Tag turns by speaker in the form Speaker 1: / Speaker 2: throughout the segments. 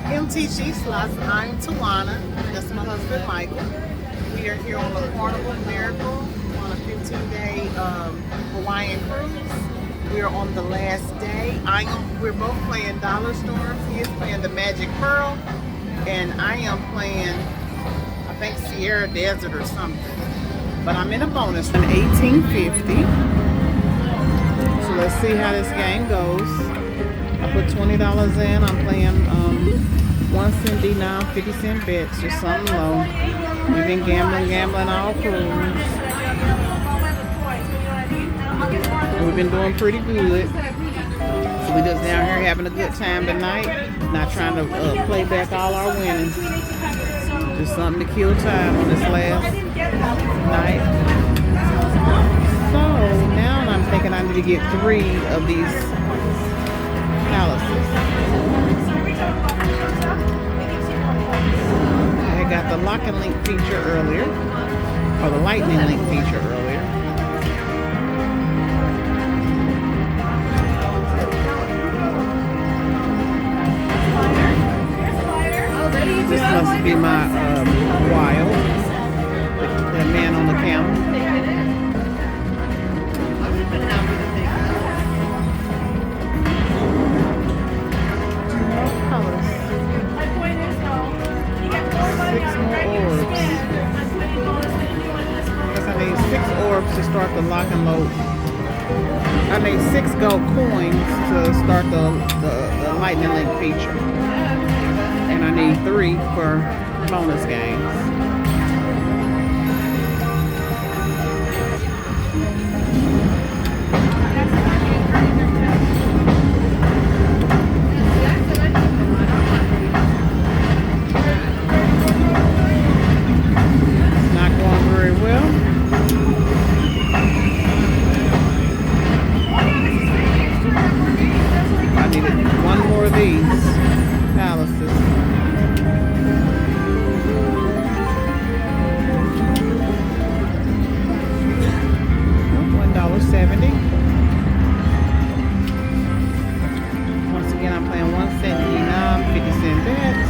Speaker 1: MTG Slots. I'm Tawana. That's my husband, Michael. We are here on the Carnival Miracle on a 15-day Hawaiian cruise. We are on the last day. We're both playing Dollar Storms. He is playing the Magic Pearl, and I am playing, I think, Sierra Desert or something. But I'm in a bonus from 1850. So let's see how this game goes. I put $20 in. I'm playing 1 cent D9, 50-cent bets, just something low. We've been gambling all cruise. We've been doing pretty good. So we just down here having a good time tonight. Not trying to play back all our winnings. Just something to kill time on this last night. So now I'm thinking I need to get 3 of these palaces. I got the lock and link feature earlier, or the lightning link feature earlier. This must be my wild, the man on the camel. To start the lock and load. I need 6 gold coins to start the lightning link feature. And I need 3 for bonus games. It's not going very well. These palaces. $1.70. Once again, I'm playing 1 cent D9, 50-cent bets.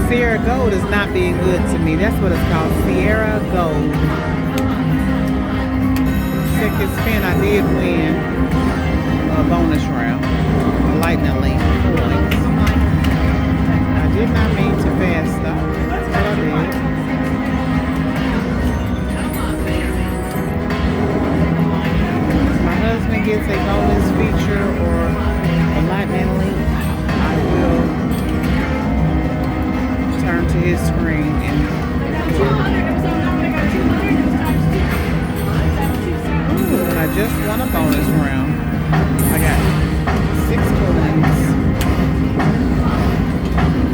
Speaker 1: Sierra Gold is not being good to me. That's what it's called, Sierra Gold. Second spin, I did win a bonus round, a lightning link points. I did not mean to fast stop. That's what I did. If my husband gets a bonus feature or a lightning link, I will turn to his screen and I just won a bonus round. I got 6 coins.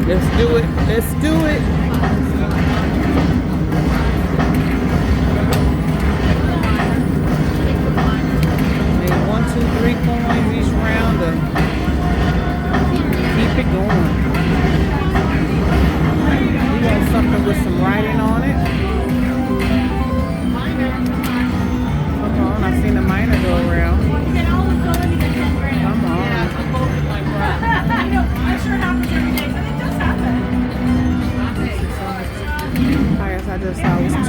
Speaker 1: Let's do it. Let's do it. Made 1, 2, 3 coins each round to keep it going. Something with some writing on it. Come on, I've seen the miner go around. Come on. Highest I just saw was $2.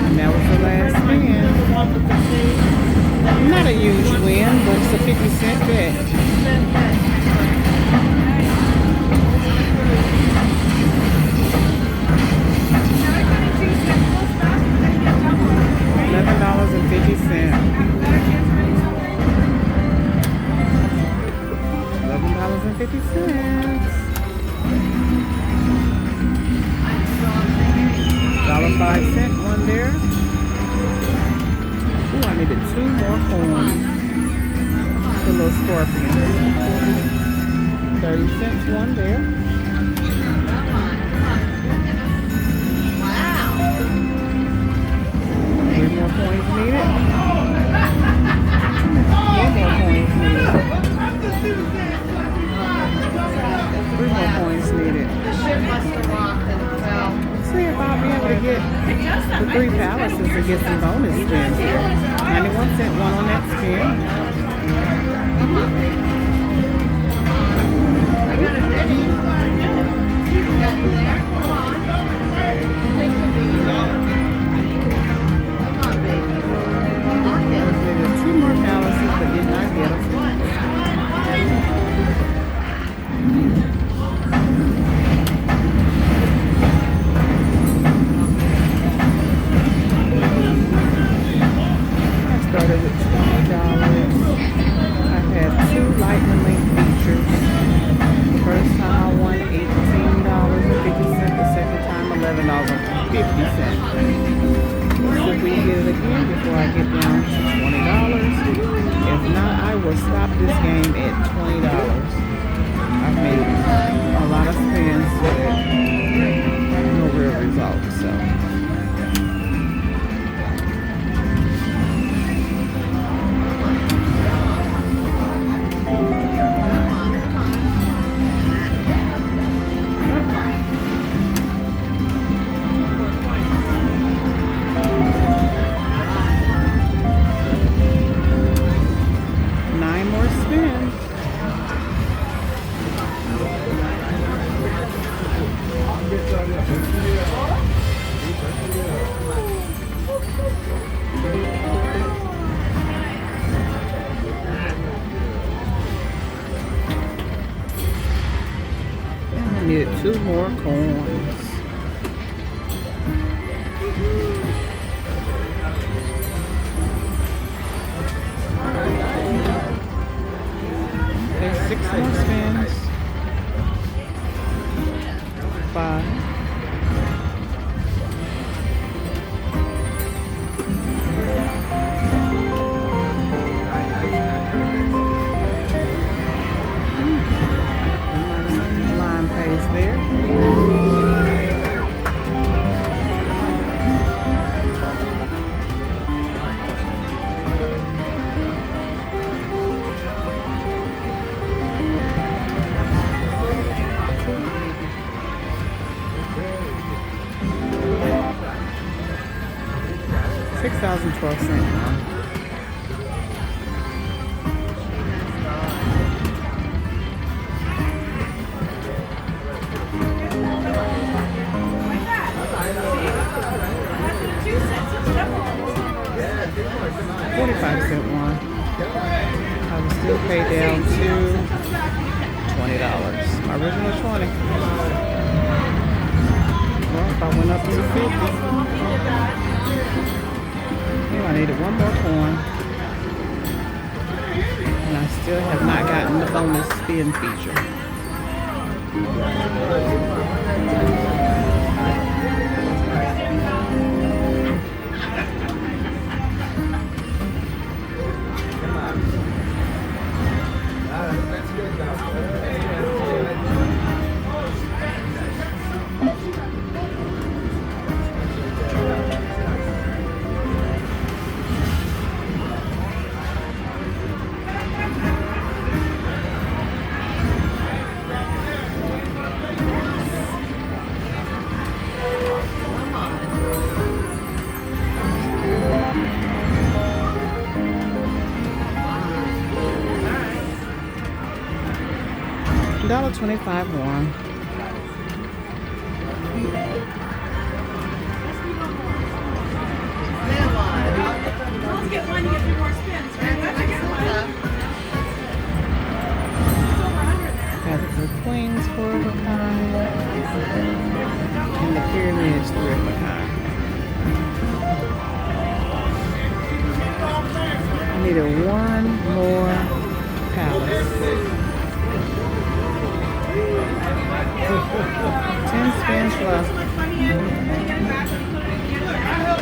Speaker 1: And that was the last spin. Not a huge win, but it's a 50-cent bet. $1.05 one there. Ooh, I needed 2 more coins. The little scorpion. 30 cents one there. Wow.
Speaker 2: able to get the 3 palaces to get some bonus spins here. 91 cent one on that spin. Maybe 2 more palaces, but did not get them. Started with $20. I had 2 lightning link features. The first time I won $18.50. The second time $11.50. So if we get it again before I get down to $20. If not, I will stop this game at $20. I've made a lot of spins with no real results. So. I needed 2 more coins. There's 6 more spins. 5. Line pays there. $6.12. 45-cent one. I would still pay down to $20. My original 20. Well, if I went up to 50, I needed 1 more coin. And I still have not gotten the bonus spin feature. $1.25 one.
Speaker 3: Let's get one, you get 3 more spins, right? That's a good one.
Speaker 2: Got the queens 4 of a kind. And the pyramids 3 of a kind. I needed 1 more palace. 10 spins left.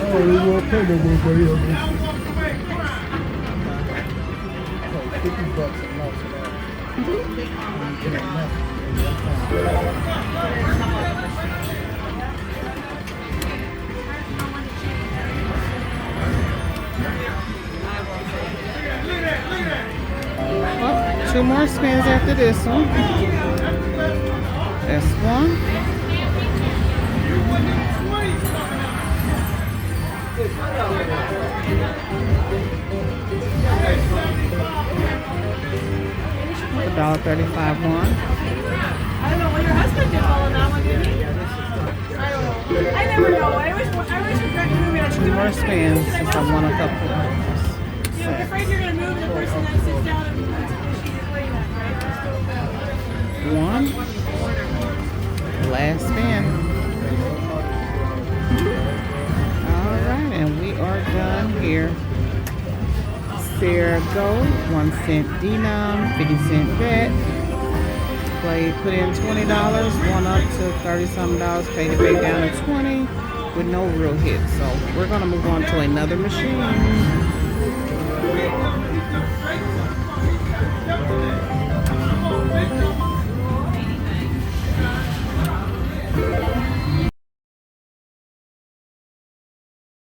Speaker 4: Oh, we won't pay no more money on this. Oh, $50 a month for
Speaker 2: Well, 2 more spins after this one. That's 1. 35 1.
Speaker 3: I don't know. Well, your husband did all of that one, didn't he? I don't know. I never know. I always regret moving. I should
Speaker 2: Two
Speaker 3: do
Speaker 2: more
Speaker 3: it.
Speaker 2: spins since I won a couple.
Speaker 3: You know, I'm afraid you're going to move the person that sits down and she's playing that, right?
Speaker 2: One. Last spin. Alright, and we are done here. Sarah Gold, 1 cent denom, 50 cent bet. Play, put in $20, won up to 30 something dollars, paid it back down to 20 with no real hits. So we're gonna move on to another machine.